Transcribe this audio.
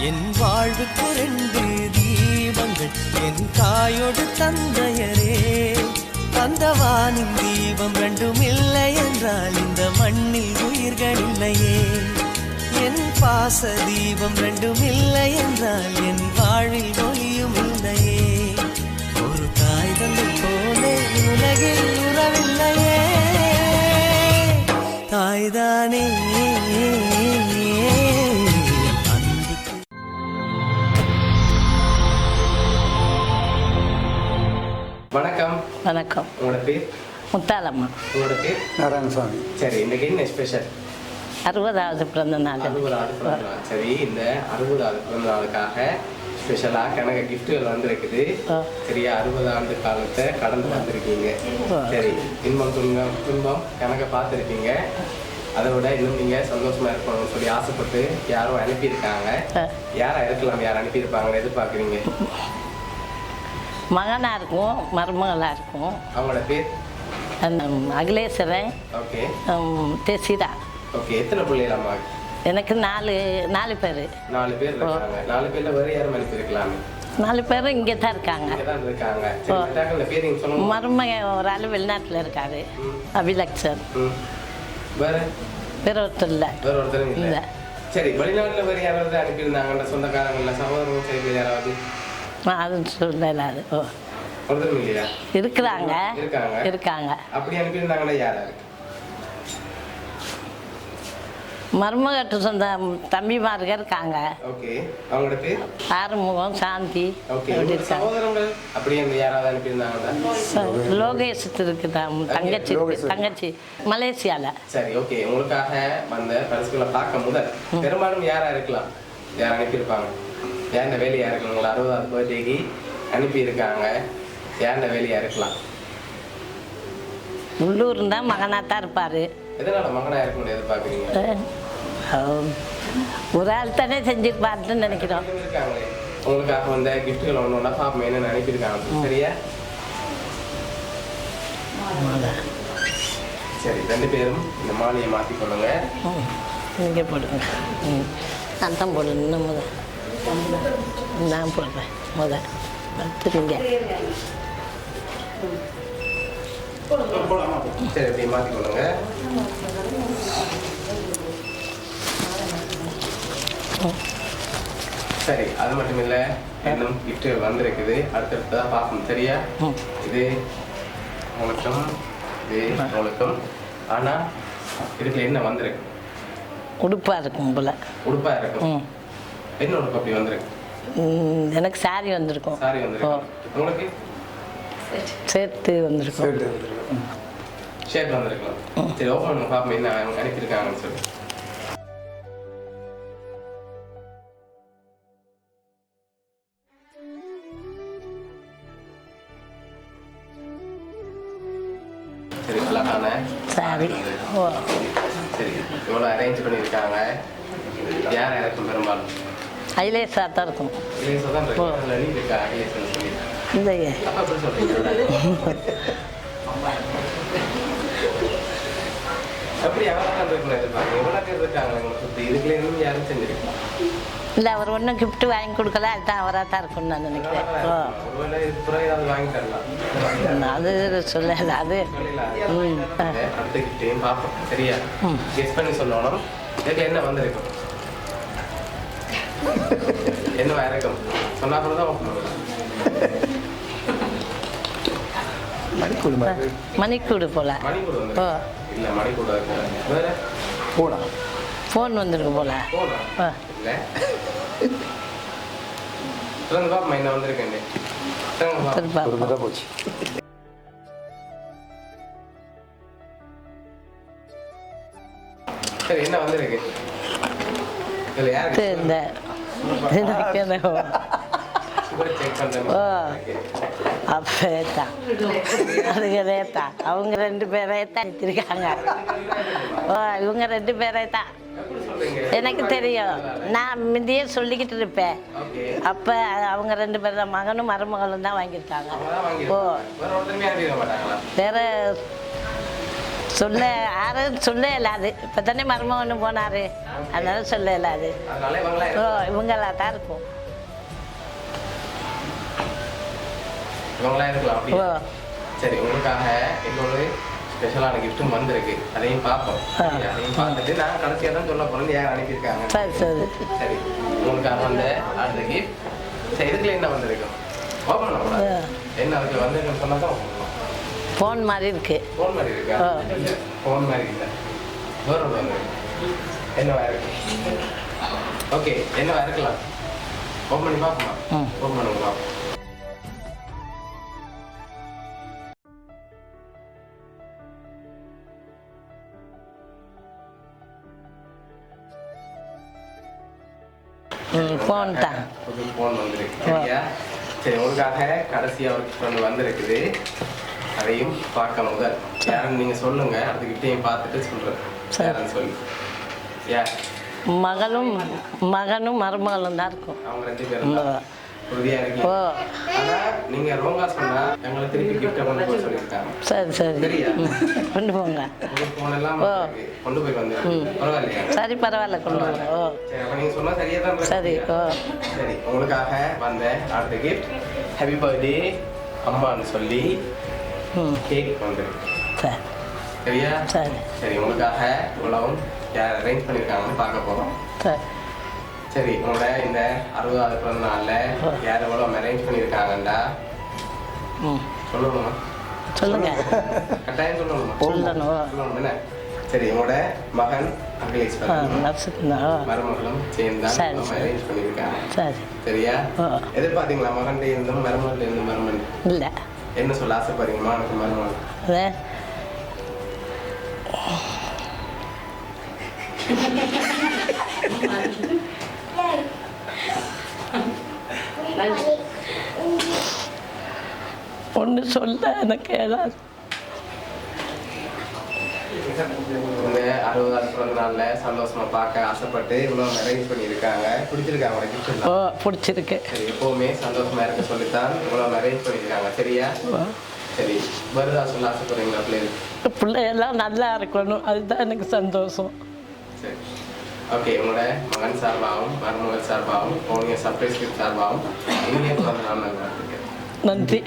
என் வாழ்வுக்கு 2 தீபங்கள் என் தாயோடு தந்தையரே தந்தவானின் தீபம் 2ம் இல்லை என்றால் இந்த மண்ணில் உயிர்கள் இல்லையே என் பாச தீபம் 2ம் இல்லை என்றால் என் வாழ்வில் ஒளியும் இல்லையே ஒரு தாய் தந்தை போலே உலகில் உறவில்லையே தாய்தானே வணக்கம். வணக்கம். உங்களோட பேர்? முத்தாலம்மா. உங்களோட பேர்? நாராயணசாமி. சரி, இன்னைக்கு என்ன ஸ்பெஷல்? 60வது பிறந்த நாள். 60வது பிறந்த நாள். சரி, இந்த 60வது பிறந்த நாளுக்காக ஸ்பெஷலாக கணக்கு கிஃப்ட்டுகள் வந்திருக்குது. சரியா, 60 ஆண்டு காலத்தை கடந்து வந்திருக்கீங்க. சரி, துன்பம் கணக்கை பார்த்துருக்கீங்க. அதை விட இன்னும் நீங்கள் சந்தோஷமாக இருக்கணும்னு சொல்லி ஆசைப்பட்டு யாரோ அனுப்பியிருக்காங்க. யாரை இருக்கலாம், யார் அனுப்பியிருப்பாங்கன்னு எதிர்பார்க்குறீங்க? மகனாக இருக்கும், மருமகளாக இருக்கும். அவங்களோட பேர்? அகிலேஸ்வரன். ஓகே. தெசிதா. ஓகே. எத்தனை பிள்ளைகளாம்மா? எனக்கு 4 பேர். 4 பேர் இருக்காங்க. 4 பேர்ல வேறு யாரும் அனுப்பியிருக்கலாமே? 4 பேரும் இங்கே தான் இருக்காங்க. மருமகன் ஒரு ஆள் வெளிநாட்டில் இருக்காரு, அபிலக்ஷன். வேற ஒருத்தர் இல்லை. இல்லை. சரி, வெளிநாட்டில் வேறு யாராவது அனுப்பியிருந்தாங்க? சொந்தக்காரங்கள, சகோதரர்கள் சரி யாராவது? அது சொல்லல. அது ஒருத்தரும் இல்லையா? இருக்காங்க. அப்படி அனுப்பியிருந்தாங்கன்னா யாராரு? மருமகட்டு சொந்த தம்பிமார்கள் இருக்காங்க. ஓகே. அவங்களோட பேர்? ஆறுமுகம், சாந்தி. ஓகே. சகோதரங்கள் அப்படி யாராவது அனுப்பியிருந்தாங்களா? லோகேஷ் இருக்குதா, தங்கச்சி மலேசியால. சரி, ஓகே. உங்களுக்காக வந்த பரிசுகளை பார்க்க முதல் பெரும்பாலும் யாரா இருக்கலாம்? யார் அனுப்பியிருப்பாங்க? யாருந்த வேலையா இருக்கலாம்? உங்களை 60வது பர்த்டேக்கு அனுப்பியிருக்காங்க. யாருந்த வேலையா இருக்கலாம்? உள்ளூர் தான் மகனாக தான் இருப்பார். எதனால மகனாக இருக்கணும்னு எதிர்பார்க்குறீங்க? ஒரு ஆள் தானே செஞ்சுருப்பாருன்னு நினைக்கிறோம். இருக்காங்களே, உங்களுக்காக வந்த கிஃப்ட்டுகள் ஒன்று ஒன்றா பாப்போம் என்னன்னு அனுப்பியிருக்காங்க. சரியா? சரி, 2 பேரும் இந்த மாலையை மாற்றிக்கொள்ளுங்க. நீங்கள் போடுங்க. நான் தான் போடணும். இன்னும் நான் போடுறேன். நீங்கள் சரி, அப்படி மாற்றிக்கொள்ளுங்க. சரி, அது மட்டும் இல்லை, இன்னும் கிஃப்ட் வந்திருக்குது. அடுத்தடுத்ததான் பார்க்கணும். சரியா? இது உங்களுக்கும், இது உங்களுக்கும். ஆனால் இதுக்கு என்ன வந்திருக்கு? உடுப்பாக இருக்கும் போல. உடுப்பாக இருக்கும். என்ன உடுப்பு அப்படி வந்திருக்கு? எனக்கு சாரி வந்திருக்கும். சாரி வந்திருக்கும். உங்களுக்கு சேர்த்து வந்திருக்கும். ஷர்ட் வந்திருக்கலாம். சரி, ஓப்பன் பண்ண பார்ப்போம் என்ன அனுப்பியிருக்காங்கன்னு சொல்லி. சரி, அழகான சாரி. சரி, இவ்வளோ அரேஞ்ச் பண்ணியிருக்காங்க. யார் இருக்கும்? பெரும்பாலும் ஐலேஸாக தான் இருக்கும். ஐலேஸா தான் இருக்கு. நீ இருக்கா ஐலேஸ்ன்னு சொல்லி? இல்லையே. அப்போ எப்படி சொல்கிறீங்க? அப்படி எவ்வளோ இருக்கணும் எதிர்பார்க்க? எவ்வளோ பேர் இருக்காங்க உங்களுக்கு சுற்றி? இதுக்குள்ள இன்னும் யாரும் செஞ்சிருக்கலாம்? இல்லை, அவர் ஒன்றும் கிஃப்ட் வாங்கி கொடுக்கல. அதுதான் அவராக தான் இருக்கும்னு நான் நினைக்கிறேன். ஒருவேளை இது துறை ஏதாவது வாங்கி தரலாம். அது சொல்லல. அது அடுத்த கிஃப்டையும் பார்ப்போம். சரியா? கெஸ் பண்ணி சொல்லணும். இதுக்கு என்ன வந்திருக்கும்? என்ன இருக்கும்? சொன்னா அப்புறம் தான் ஓப்பன் பண்ணலாம். மணிக்கூடு போல. மணிக்கூடு வந்து இல்லை, மணிக்கூடு வேற ஃபோன் வந்திருக்கு போல. இல்லை, சொல்லுங்க பாப்பா என்ன வந்திருக்கேன். போச்சு. சரி, என்ன வந்திருக்கு? இல்லை, யாருக்கு? இந்த அப்பதான் அதுகளே தான். அவங்க 2 பேரே தான் எடுத்திருக்காங்க. இவங்க 2 பேரே தான் எனக்கு தெரியும். நான் முந்தையே சொல்லிக்கிட்டு இருப்பேன். அப்போ அவங்க 2 பேர் தான், மகனும் மருமகளும் தான் வாங்கியிருக்காங்க. வேற சொல்ல யாரும் சொல்ல இல்லாது இப்போ தானே மருமகன்னு போனார் அதனால சொல்ல இல்லாது அதனால இவங்களா ஓ இவங்களா தான் இருக்கும் இவங்களா இருக்கலாம் ஓ அப்படியா சரி உங்களுக்காக இன்னொரு ஸ்பெஷலான கிஃப்ட்டும் வந்திருக்கு அதையும் பார்ப்போம் சரியா? அதையும் பார்த்துட்டு நான் கடைசியாக தான் சொல்ல போறேன் யார் அனுப்பியிருக்காங்க சரி சரி சரி உங்களுக்காக வந்த அடுத்த கிஃப்ட் சரி இதுக்குள்ள என்ன வந்திருக்கும் ஓப்பன் பண்ணக்கூடாது என்ன அதுக்கு வந்திருக்குன்னு சொன்னா தான் ஓப்பன் பண்ணலாம் ஃபோன் மாதிரி இருக்கு ஃபோன் மாதிரி இருக்கா ஆ. இல்லை ஃபோன் மாதிரி இல்லை வேற ஒன்று வந்திருக்கு என்னவா இருக்கு ஓகே என்னவா இருக்கலாம் ஓப்பன் பண்ணி பார்ப்போமா ம். ஓப்பன் பண்ணுங்க பார்ப்போம் ஃபோன் தான் புது ஃபோன் வந்திருக்கு சரியா சரி உங்களுக்காக கடைசியாக ஒரு ஒன்று வந்திருக்குது அதையும் பார்க்க முதல் யாருன்னு நீங்கள் சொல்லுங்க அடுத்த கிஃப்டையும் பார்த்துட்டு சொல்கிறேன் யாருன்னு சொல்லி யார் மகளும் மருமகளும் தான் இருக்கும் அவங்க 2 பேரும் தான் உறுதியாக இருக்கீங்க ஓ ஆனால் நீங்கள் ரோங்கா சொன்னா எங்களை திருப்பி கிஃப்ட்டை கொண்டு போய் சொல்லியிருக்காங்க சரி சரி சரியா கொண்டு போங்க உங்க ஃபோன் எல்லாம் ஓ. வந்திருக்கு. கொண்டு போய் வந்திருக்கு பரவாயில்லையா சரி பரவாயில்ல கொண்டு போங்க ஓ சரி அப்போ நீங்கள் சொன்னால் சரியாக தான் இருக்கு. சரி ஓ சரி உங்களுக்காக வந்த அடுத்த கிஃப்ட் ஹாப்பி பர்த்டே அம்மான்னு சொல்லி ம் கேக் வந்திருக்கு சரி சரியா சரி சரி உங்களுக்காக இவ்வளவும் யார் அரேஞ்ச் பண்ணியிருக்காங்கன்னு பார்க்க போகிறோம் சரி சரி உங்களோட இந்த 60வது பிறந்த நாளில் யார் எவ்வளோ அரேஞ்ச் பண்ணியிருக்காங்கண்டா ம் சொல்லணுமா சொல்லுங்க கட்டாயம் சொல்லணுமா சொல்லணும் ஓ சொல்லணும் என்ன சரி உங்களோட மகன் அகிலேஸ்வரன் நர்ஸுக்குண்ணா ஓ மருமகளும் சேர்ந்து தான் சரி, சரி. அரேஞ்ச் பண்ணியிருக்காங்க சரி சரியா ஓ எதிர்பார்த்தீங்களா மகன்கிட்ட இருந்தும் மருமகள்கிட்ட இருந்து மருமகன் இல்லை என்ன சொல்ல ஆசைப்படுறீங்கம்மா எனக்கு மருமகன் அதே ஒன்று சொல்ல எனக்கு ஏதாவது இந்த 60வது பிறந்த நாளில் சந்தோஷமா பார்க்க ஆசைப்பட்டு இவ்வளோ அரேஞ்ச் பண்ணியிருக்காங்க பிடிச்சிருக்காங்க உனக்கு gift ஓ எல்லாம். பிடிச்சிருக்கு சரி எப்போவுமே சந்தோஷமா இருக்க சொல்லித்தான் இவ்வளோ அரேஞ்ச் பண்ணியிருக்காங்க சரியா ஓ சரி வருதா சொல்ல ஆசைப்படுறீங்களா பிள்ளைகள் பிள்ளையெல்லாம் நல்லா இருக்கணும் அதுதான் எனக்கு சந்தோஷம் சரி ஓகே உங்களோட மகன் சார்பாகவும் மருமகள் சார்பாகவும் உங்களுடைய சர்ப்ரைஸ் கிஃப்ட் சார்பாகவும் இனிய பிறந்த நாள் நல்வாழ்த்துக்கள் நன்றி